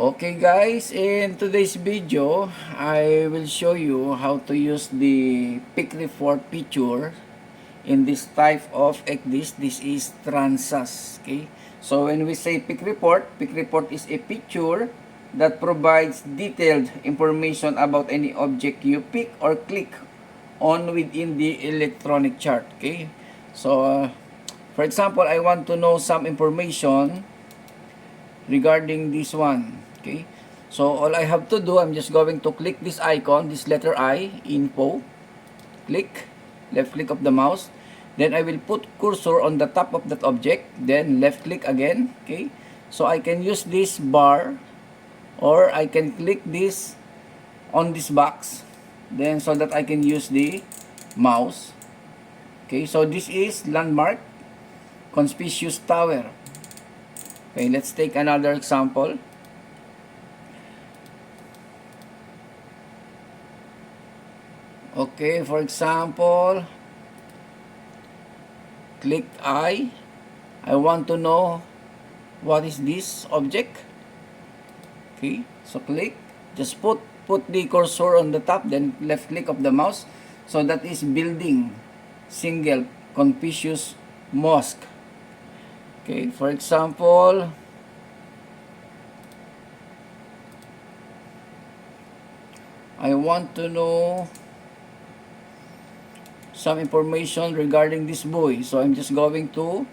Okay guys, in today's video, I will show you how to use the pick report feature in this type of ECDIS. This is Transas. Okay, so when we say pick report is a feature that provides detailed information about any object you pick or click on within the electronic chart. Okay, so for example, I want to know some information regarding this one. Okay, so all I have to do, I'm just going to click this icon, this letter I, info, click, left click of the mouse, then I will put cursor on the top of that object, then left click again. Okay, so I can use this bar or I can click this on this box, then so that I can use the mouse. Okay, so this is landmark Conspicuous Tower. Okay, let's take another example. Okay, for example, click I want to know what is this object. Okay, so click, just put the cursor on the top, then left click of the mouse. So that is building single Confucius Mosque. Okay, for example, I want to know some information regarding this buoy. So I'm just going to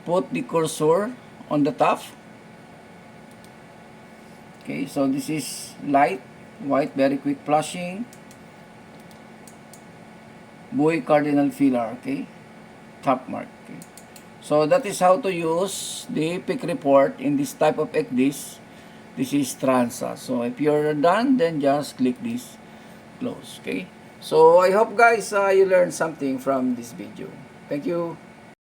put the cursor on the top. Okay, so this is light, white, very quick flashing, buoy cardinal pillar. Okay, top mark. Okay, so that is how to use the pick report in this type of ECDIS. This is Transa. So if you're done, then just click this close. Okay, so I hope guys you learned something from this video. Thank you.